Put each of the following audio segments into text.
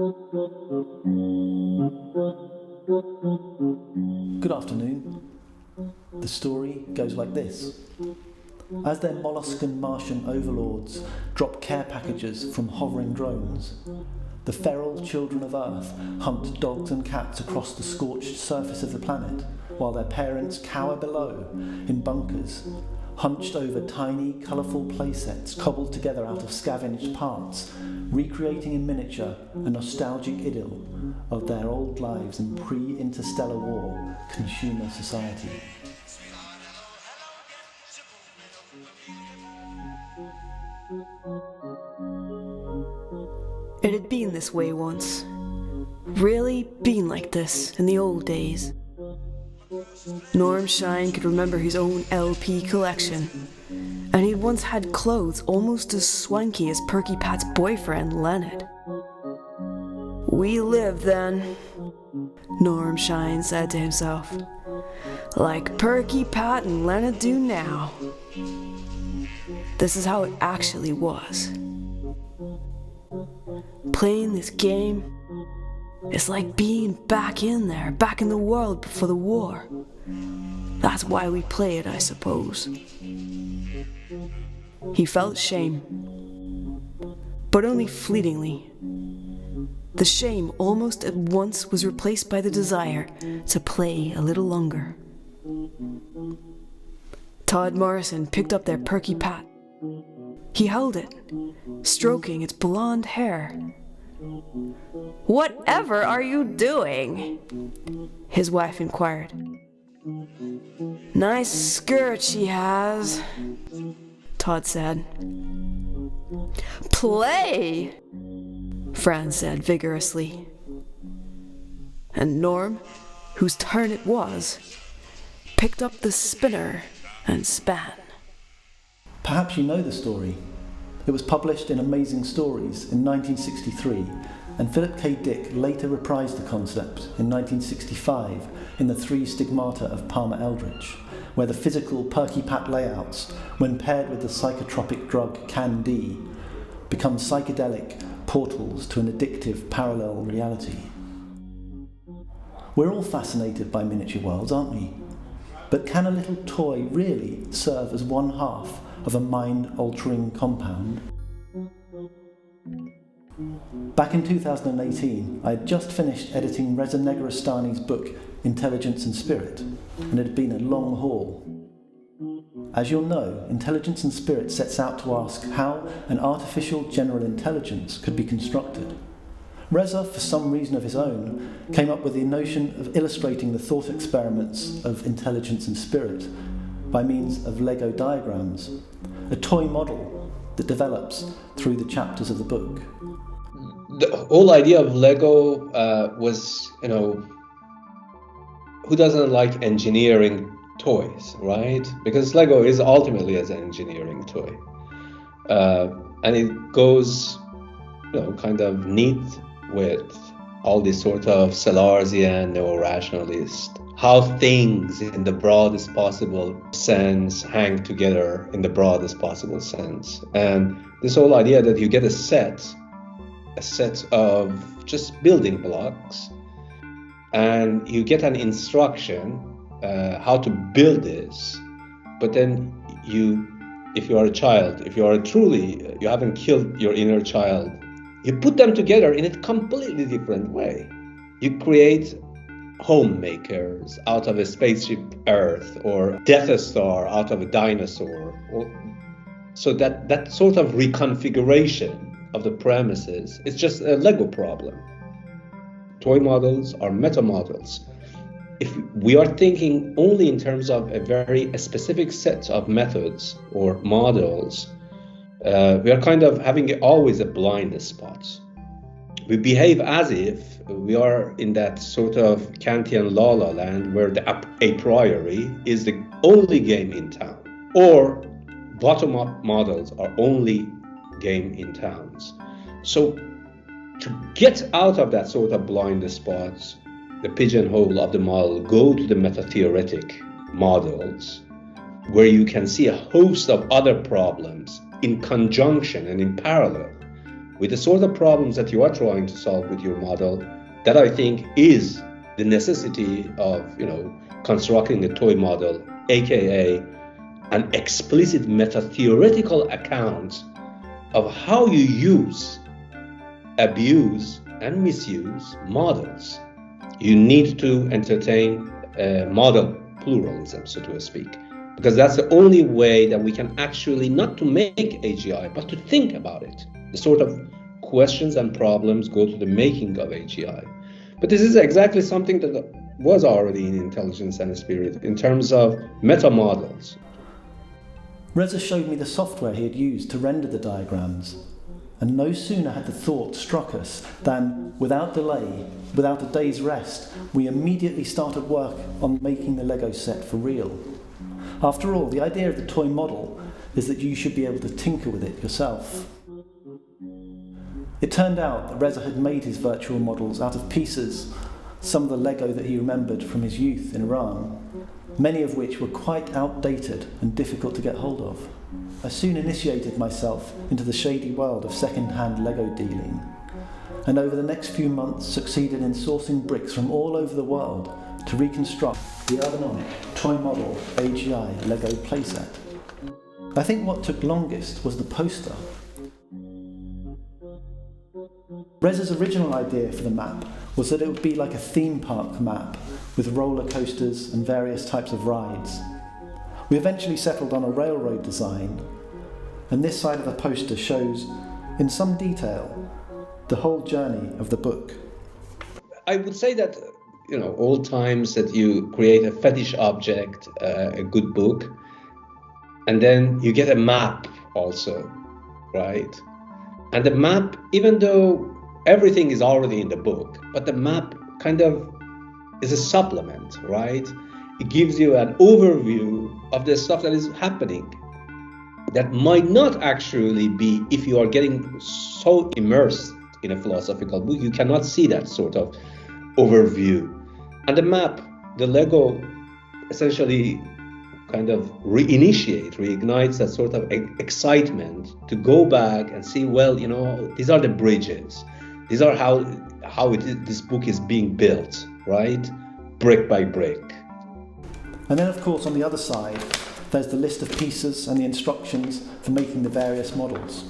Good afternoon. The story goes like this. As their molluscan Martian overlords drop care packages from hovering drones, the feral children of Earth hunt dogs and cats across the scorched surface of the planet, while their parents cower below in bunkers, hunched over tiny, colourful playsets cobbled together out of scavenged parts, recreating in miniature a nostalgic idyll of their old lives in pre-interstellar war consumer society. It had been this way once. Really been like this in the old days. Norm Shine could remember his own LP collection, and he'd once had clothes almost as swanky as Perky Pat's boyfriend, Leonard. We lived then, Norm Shine said to himself, like Perky Pat and Leonard do now. This is how it actually was. Playing this game is like being back in there, back in the world before the war. That's why we play it, I suppose. He felt shame, but only fleetingly. The shame almost at once was replaced by the desire to play a little longer. Todd Morrison picked up their Perky Pat. He held it, stroking its blonde hair. "Whatever are you doing?" his wife inquired. "Nice skirt she has," Todd said. "Play," Fran said vigorously. And Norm, whose turn it was, picked up the spinner and span. Perhaps you know the story. It was published in Amazing Stories in 1963, and Philip K. Dick later reprised the concept in 1965 in The Three Stigmata of Palmer Eldritch, where the physical Perky Pat layouts, when paired with the psychotropic drug Can-D, become psychedelic portals to an addictive parallel reality. We're all fascinated by miniature worlds, aren't we? But can a little toy really serve as one half of a mind-altering compound? Back in 2018, I had just finished editing Reza Negarestani's book Intelligence and Spirit, and it had been a long haul. As you'll know, Intelligence and Spirit sets out to ask how an artificial general intelligence could be constructed. Reza, for some reason of his own, came up with the notion of illustrating the thought experiments of Intelligence and Spirit by means of Lego diagrams, a toy model that develops through the chapters of the book. The whole idea of Lego was, who doesn't like engineering toys, right? Because Lego is ultimately as an engineering toy. And it goes, kind of neat with all these sort of Salarzian neo-rationalist, how things in the broadest possible sense hang together in the broadest possible sense. And this whole idea that you get a set of just building blocks, and you get an instruction how to build this, but then if you are a child, if you haven't killed your inner child, you put them together in a completely different way. You create homemakers out of a spaceship Earth, or Death Star out of a dinosaur. So that sort of reconfiguration of the premises is just a Lego problem. Toy models are meta models. If we are thinking only in terms of a very specific set of methods or models, we are kind of having always a blind spot. We behave as if we are in that sort of Kantian la la land where the a priori is the only game in town, or bottom-up models are only game in towns. So to get out of that sort of blind spot, the pigeonhole of the model, go to the meta-theoretic models, where you can see a host of other problems in conjunction and in parallel, with the sort of problems that you are trying to solve with your model, that I think is the necessity of, constructing a toy model, aka an explicit meta-theoretical account of how you use, abuse, and misuse models. You need to entertain model pluralism, so to speak, because that's the only way that we can actually, not to make AGI, but to think about it. The sort of questions and problems go to the making of AGI. But this is exactly something that was already in Intelligence and Spirit in terms of meta models. Reza showed me the software he had used to render the diagrams, and no sooner had the thought struck us than, without delay, without a day's rest, we immediately started work on making the Lego set for real. After all, the idea of the toy model is that you should be able to tinker with it yourself. It turned out that Reza had made his virtual models out of pieces, some of the Lego that he remembered from his youth in Iran, many of which were quite outdated and difficult to get hold of. I soon initiated myself into the shady world of second-hand Lego dealing, and over the next few months succeeded in sourcing bricks from all over the world to reconstruct the ergonomic Toy Model AGI Lego Playset. I think what took longest was the poster. Reza's original idea for the map was that it would be like a theme park map with roller coasters and various types of rides. We eventually settled on a railroad design, and this side of the poster shows, in some detail, the whole journey of the book. I would say that, all times that you create a fetish object, a good book, and then you get a map also, right? And the map, even though everything is already in the book, but the map kind of is a supplement, right? It gives you an overview of the stuff that is happening that might not actually be, if you are getting so immersed in a philosophical book, you cannot see that sort of overview. And the map, the Lego, essentially kind of reignites that sort of excitement to go back and see, well, these are the bridges. These are how this book is being built, right? Brick by brick. And then, of course, on the other side, there's the list of pieces and the instructions for making the various models.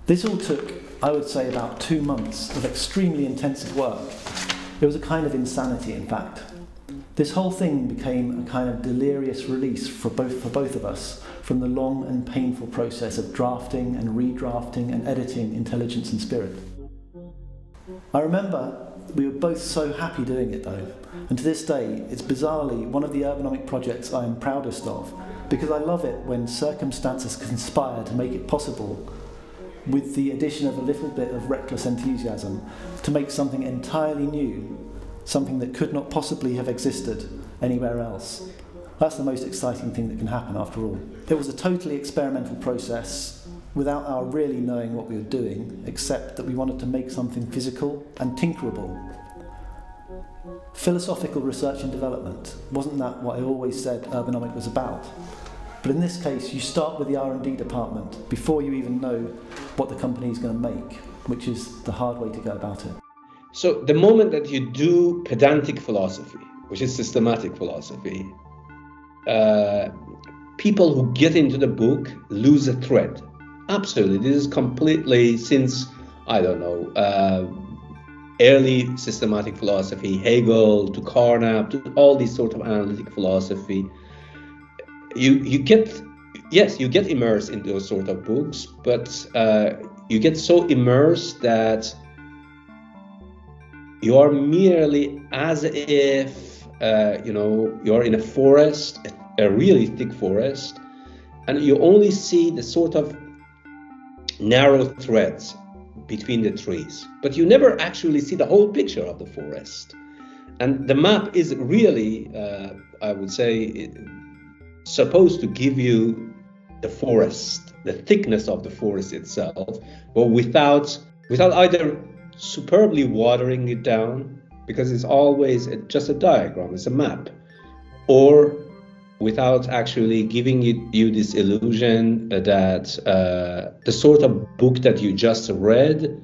This all took, I would say, about 2 months of extremely intensive work. It was a kind of insanity, in fact. This whole thing became a kind of delirious release for both of us from the long and painful process of drafting and redrafting and editing Intelligence and Spirit. I remember we were both so happy doing it though, and to this day it's bizarrely one of the ergonomic projects I am proudest of, because I love it when circumstances conspire to make it possible, with the addition of a little bit of reckless enthusiasm, to make something entirely new, something that could not possibly have existed anywhere else. That's the most exciting thing that can happen after all. It was a totally experimental process without our really knowing what we were doing, except that we wanted to make something physical and tinkerable. Philosophical research and development, wasn't that what I always said ergonomic was about? But in this case, you start with the R&D department before you even know what the company is going to make, which is the hard way to go about it. So the moment that you do pedantic philosophy, which is systematic philosophy, people who get into the book lose a thread. Absolutely. This is completely since, early systematic philosophy, Hegel to Carnap, to all these sort of analytic philosophy. You get immersed in those sort of books, but you get so immersed that you are merely as if you're in a forest, a really thick forest, and you only see the sort of narrow threads between the trees, but you never actually see the whole picture of the forest. And the map is really, I would say, supposed to give you the forest, the thickness of the forest itself, but without either superbly watering it down, because it's always just a diagram, it's a map, or without actually giving you this illusion that the sort of book that you just read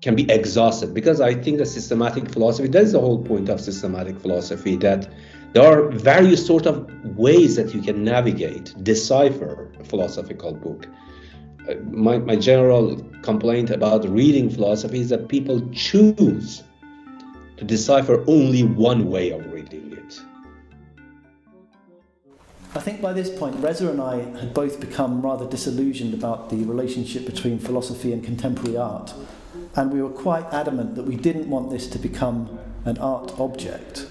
can be exhausted. Because I think the systematic philosophy, that is the whole point of systematic philosophy, that there are various sort of ways that you can navigate, decipher a philosophical book. My general complaint about reading philosophy is that people choose to decipher only one way of reading it. I think by this point, Reza and I had both become rather disillusioned about the relationship between philosophy and contemporary art, and we were quite adamant that we didn't want this to become an art object.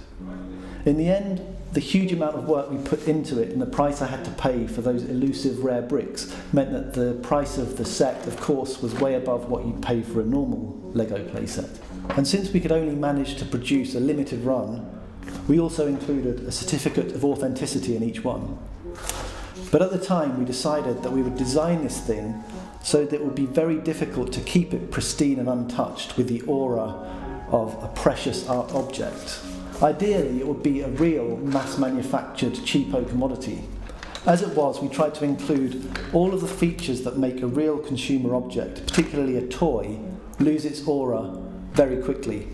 In the end, the huge amount of work we put into it and the price I had to pay for those elusive rare bricks meant that the price of the set, of course, was way above what you'd pay for a normal Lego playset. And since we could only manage to produce a limited run, we also included a certificate of authenticity in each one. But at the time, we decided that we would design this thing so that it would be very difficult to keep it pristine and untouched with the aura of a precious art object. Ideally, it would be a real mass-manufactured cheapo commodity. As it was, we tried to include all of the features that make a real consumer object, particularly a toy, lose its aura very quickly.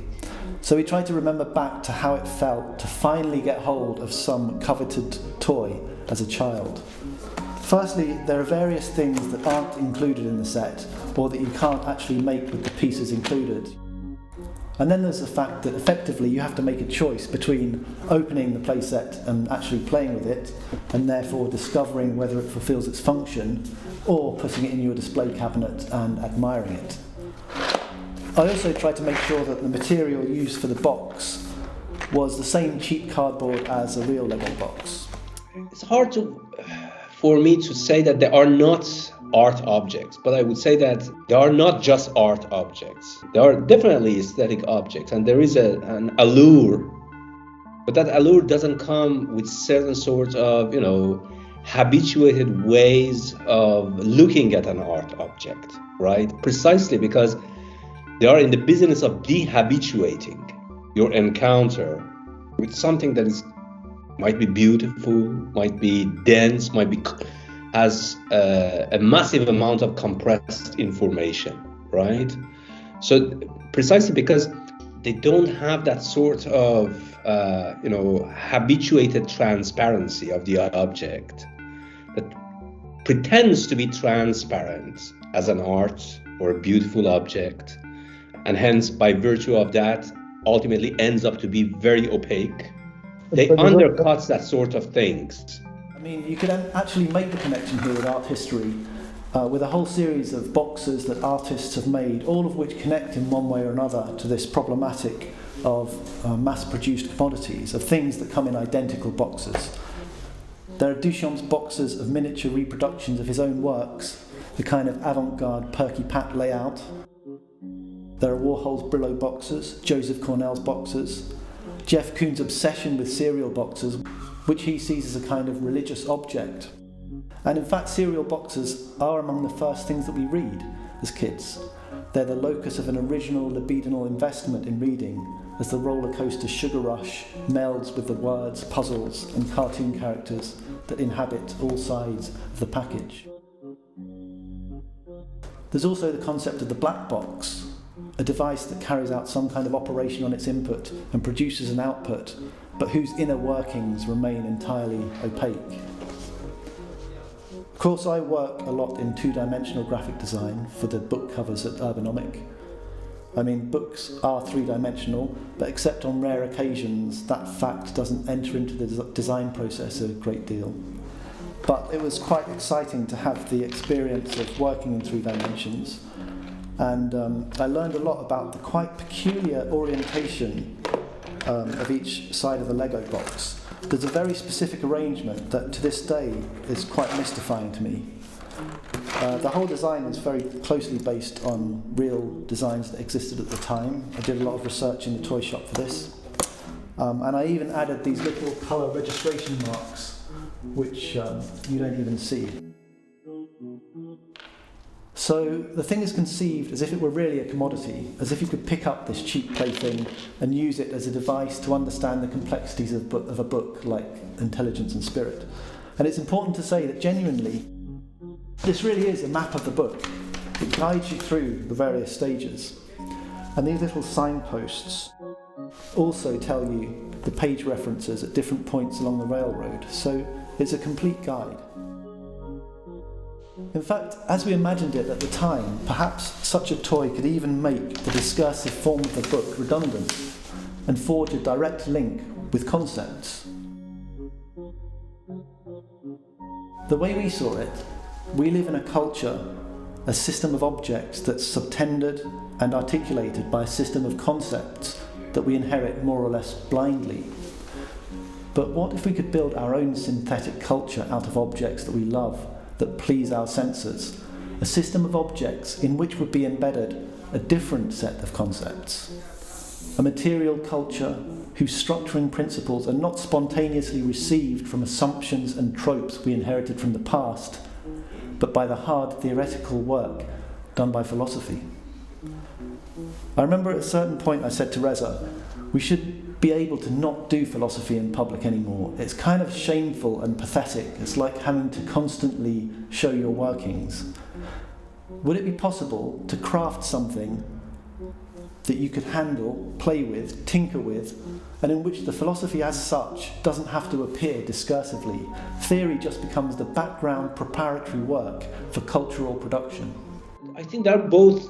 So we tried to remember back to how it felt to finally get hold of some coveted toy as a child. Firstly, there are various things that aren't included in the set, or that you can't actually make with the pieces included. And then there's the fact that effectively you have to make a choice between opening the playset and actually playing with it, and therefore discovering whether it fulfills its function, or putting it in your display cabinet and admiring it. I also tried to make sure that the material used for the box was the same cheap cardboard as a real Lego box. It's hard for me to say that they are not art objects, but I would say that they are not just art objects. They are definitely aesthetic objects, and there is an allure, but that allure doesn't come with certain sorts of, habituated ways of looking at an art object, right? Precisely because they are in the business of dehabituating your encounter with something that might be beautiful, might be dense, has a massive amount of compressed information, right? So precisely because they don't have that sort of, habituated transparency of the object that pretends to be transparent as an art or a beautiful object, and hence, by virtue of that, ultimately ends up to be very opaque. They undercut that sort of things. I mean, you could actually make the connection here with art history, with a whole series of boxes that artists have made, all of which connect in one way or another to this problematic of mass-produced commodities, of things that come in identical boxes. There are Duchamp's boxes of miniature reproductions of his own works, the kind of avant-garde Perky Pat layout. There are Warhol's Brillo boxes, Joseph Cornell's boxes, Jeff Koons' obsession with cereal boxes, which he sees as a kind of religious object. And in fact, cereal boxes are among the first things that we read as kids. They're the locus of an original libidinal investment in reading, as the roller coaster Sugar Rush melds with the words, puzzles, and cartoon characters that inhabit all sides of the package. There's also the concept of the black box, a device that carries out some kind of operation on its input and produces an output, but whose inner workings remain entirely opaque. Of course, I work a lot in two-dimensional graphic design for the book covers at Urbanomic. I mean, books are three-dimensional, but except on rare occasions, that fact doesn't enter into the design process a great deal. But it was quite exciting to have the experience of working in three dimensions, and I learned a lot about the quite peculiar orientation of each side of the Lego box. There's a very specific arrangement that to this day is quite mystifying to me. The whole design is very closely based on real designs that existed at the time. I did a lot of research in the toy shop for this. And I even added these little colour registration marks, which you don't even see. So the thing is conceived as if it were really a commodity, as if you could pick up this cheap plaything and use it as a device to understand the complexities of a book like Intelligence and Spirit. And it's important to say that genuinely, this really is a map of the book. It guides you through the various stages. And these little signposts also tell you the page references at different points along the railroad, so it's a complete guide. In fact, as we imagined it at the time, perhaps such a toy could even make the discursive form of the book redundant and forge a direct link with concepts. The way we saw it, we live in a culture, a system of objects that's subtended and articulated by a system of concepts that we inherit more or less blindly. But what if we could build our own synthetic culture out of objects that we love, that please our senses? A system of objects in which would be embedded a different set of concepts. A material culture whose structuring principles are not spontaneously received from assumptions and tropes we inherited from the past, but by the hard theoretical work done by philosophy. I remember at a certain point I said to Reza, we should be able to not do philosophy in public anymore. It's kind of shameful and pathetic. It's like having to constantly show your workings. Would it be possible to craft something that you could handle, play with, tinker with, and in which the philosophy as such doesn't have to appear discursively? Theory just becomes the background preparatory work for cultural production. I think they're both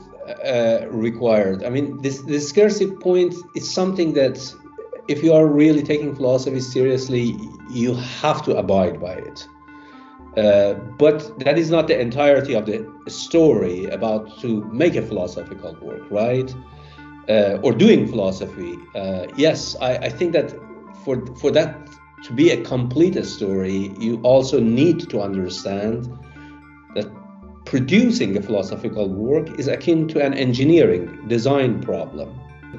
required. I mean, this scarcity point is something that if you are really taking philosophy seriously, you have to abide by it. But that is not the entirety of the story about to make a philosophical work, right? Or doing philosophy. Yes, I think that for that to be a complete story, you also need to understand that producing a philosophical work is akin to an engineering design problem.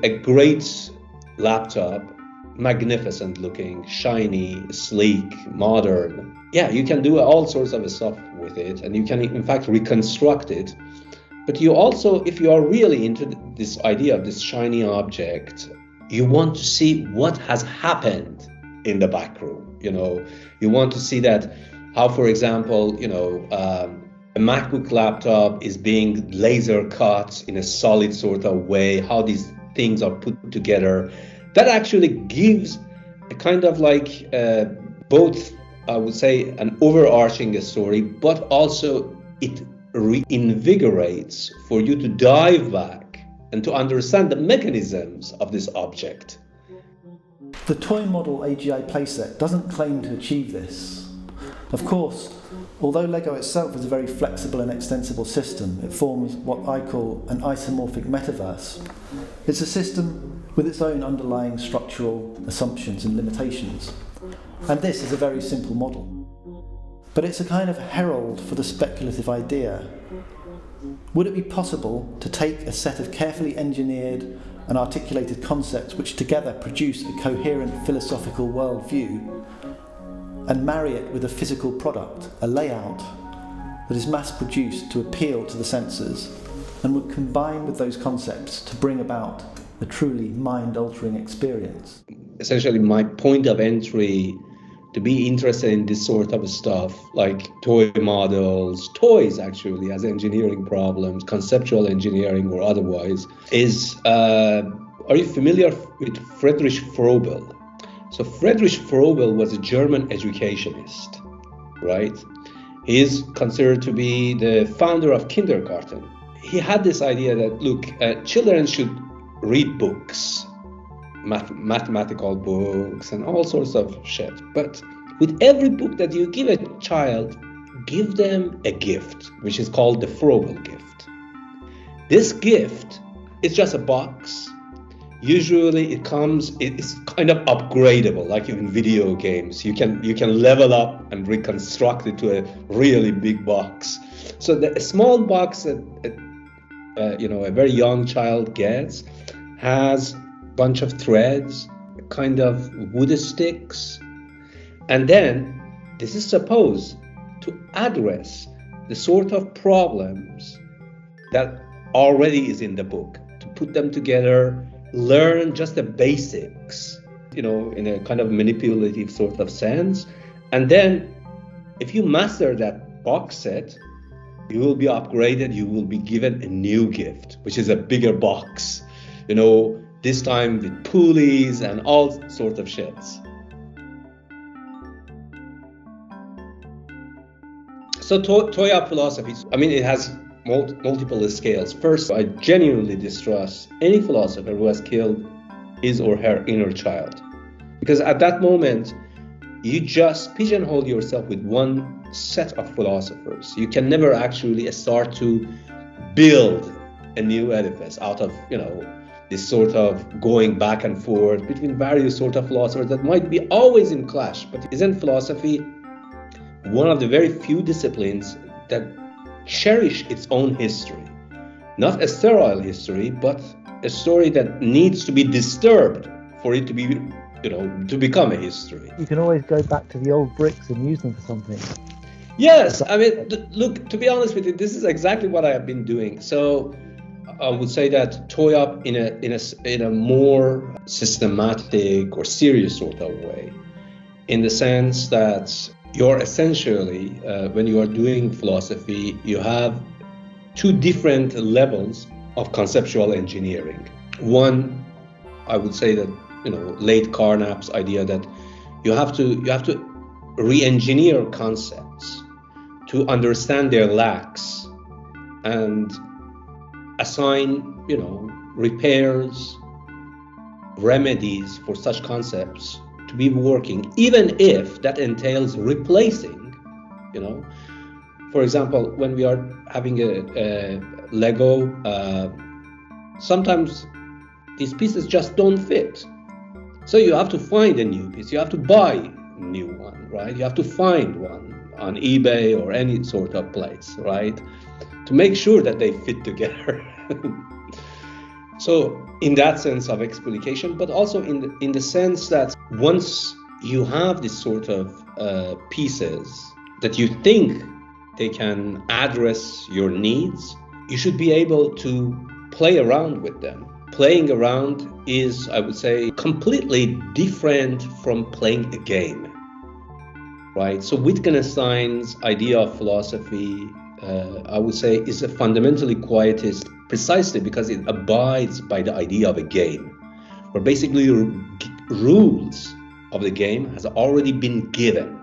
A great laptop, magnificent looking, shiny, sleek, modern. Yeah, you can do all sorts of stuff with it, and you can in fact reconstruct it. But you also, if you are really into this idea of this shiny object, you want to see what has happened in the back room. You want to see that how, for example, a MacBook laptop is being laser cut in a solid sort of way, how these things are put together. That actually gives a kind of like both, I would say, an overarching story, but also it reinvigorates for you to dive back and to understand the mechanisms of this object. The Toy Model AGI Playset doesn't claim to achieve this. Of course, although Lego itself is a very flexible and extensible system, it forms what I call an isomorphic metaverse. It's a system with its own underlying structural assumptions and limitations. And this is a very simple model. But it's a kind of herald for the speculative idea. Would it be possible to take a set of carefully engineered and articulated concepts which together produce a coherent philosophical worldview and marry it with a physical product, a layout that is mass-produced to appeal to the senses and would combine with those concepts to bring about a truly mind-altering experience? Essentially, my point of entry to be interested in this sort of stuff, like toy models, toys actually, as engineering problems, conceptual engineering or otherwise, is, are you familiar with Friedrich Froebel? So Friedrich Froebel was a German educationist, right? He is considered to be the founder of kindergarten. He had this idea that, look, children should read books, mathematical books and all sorts of shit. But with every book that you give a child, give them a gift, which is called the Froebel gift. This gift is just a box. Usually it's kind of upgradable, like in video games. You can level up and reconstruct it to a really big box. So a small box that a very young child gets has bunch of threads, kind of wood sticks, and then this is supposed to address the sort of problems that already is in the book, to put them together, learn just the basics, in a kind of manipulative sort of sense. And then if you master that box set, you will be upgraded, you will be given a new gift, which is a bigger box, this time with pulleys and all sorts of shits. So Toy philosophy, it has multiple scales. First, I genuinely distrust any philosopher who has killed his or her inner child. Because at that moment, you just pigeonhole yourself with one set of philosophers. You can never actually start to build a new edifice out of, this sort of going back and forth between various sort of philosophers that might be always in clash. But isn't philosophy one of the very few disciplines that cherish its own history? Not a sterile history, but a story that needs to be disturbed for it to be, to become a history. You can always go back to the old bricks and use them for something. Yes, look, to be honest with you, this is exactly what I have been doing. So I would say that Toy Up in a more systematic or serious sort of way, in the sense that you're essentially, when you are doing philosophy, you have two different levels of conceptual engineering. One, I would say that, late Carnap's idea that you have to re-engineer concepts to understand their lacks and assign, repairs, remedies for such concepts to be working, even if that entails replacing, For example, when we are having a Lego, sometimes these pieces just don't fit. So you have to find a new piece, you have to buy a new one, right? You have to find one on eBay or any sort of place, right? To make sure that they fit together. So in that sense of explication, but also in the sense that once you have this sort of pieces that you think they can address your needs, you should be able to play around with them. Playing around is, I would say, completely different from playing a game, right? So Wittgenstein's idea of philosophy, I would say, is a fundamentally quietist, precisely because it abides by the idea of a game, where basically rules of the game has already been given,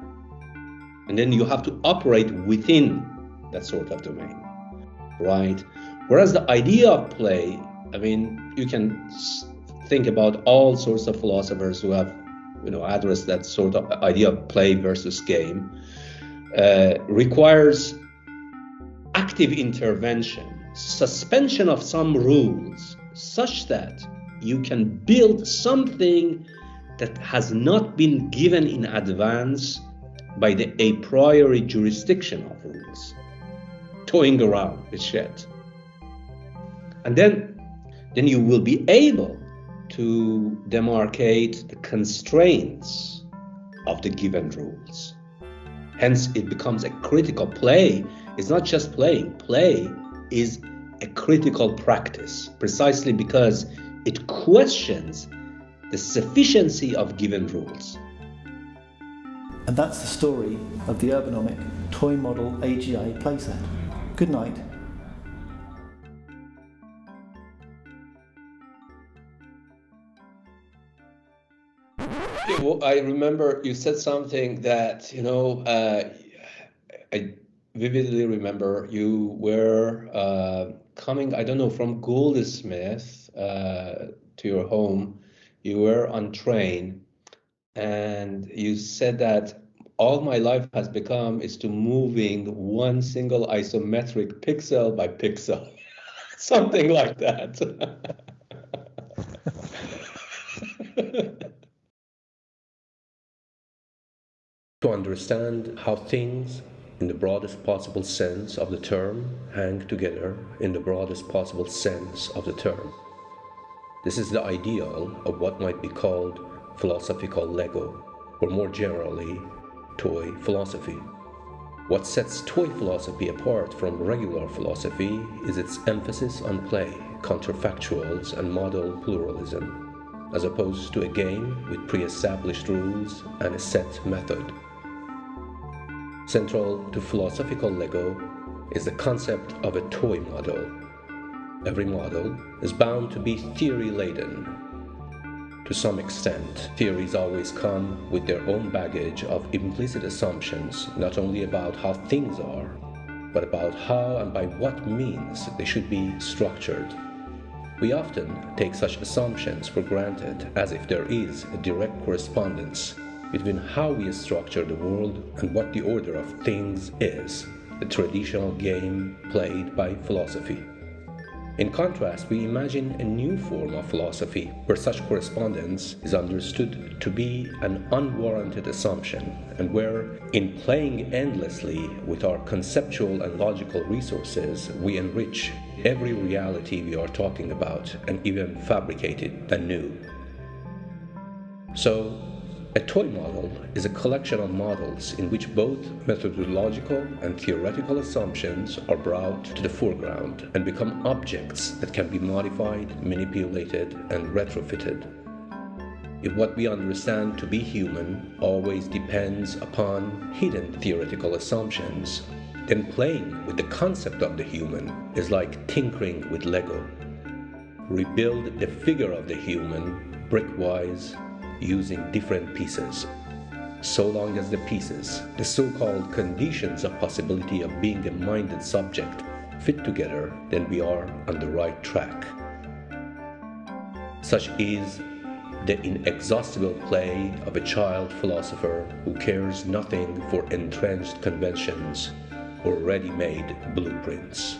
and then you have to operate within that sort of domain, right? Whereas the idea of play, you can think about all sorts of philosophers who have, addressed that sort of idea of play versus game, requires active intervention, suspension of some rules, such that you can build something that has not been given in advance by the a priori jurisdiction of rules, toying around with shit. And then you will be able to demarcate the constraints of the given rules. Hence, it becomes a critical play. It's not just playing. Play is a critical practice, precisely because it questions the sufficiency of given rules. And that's the story of the ergonomic Toy Model AGI Playset. Good night. I remember you said something that, I vividly remember you were coming, I don't know, from Goldsmith to your home. You were on train and you said that all my life has become is to moving one single isometric pixel by pixel. Something like that. To understand how things, in the broadest possible sense of the term, hang together in the broadest possible sense of the term. This is the ideal of what might be called philosophical Lego, or more generally, toy philosophy. What sets toy philosophy apart from regular philosophy is its emphasis on play, counterfactuals, and model pluralism, as opposed to a game with pre-established rules and a set method. Central to philosophical Lego is the concept of a toy model. Every model is bound to be theory-laden. To some extent, theories always come with their own baggage of implicit assumptions, not only about how things are, but about how and by what means they should be structured. We often take such assumptions for granted, as if there is a direct correspondence between how we structure the world and what the order of things is, the traditional game played by philosophy. In contrast, we imagine a new form of philosophy where such correspondence is understood to be an unwarranted assumption, and where, in playing endlessly with our conceptual and logical resources, we enrich every reality we are talking about and even fabricate it anew. So, a toy model is a collection of models in which both methodological and theoretical assumptions are brought to the foreground and become objects that can be modified, manipulated, and retrofitted. If what we understand to be human always depends upon hidden theoretical assumptions, then playing with the concept of the human is like tinkering with Lego. Rebuild the figure of the human brickwise, using different pieces. So long as the pieces, the so-called conditions of possibility of being a minded subject, fit together, then we are on the right track. Such is the inexhaustible play of a child philosopher who cares nothing for entrenched conventions or ready-made blueprints.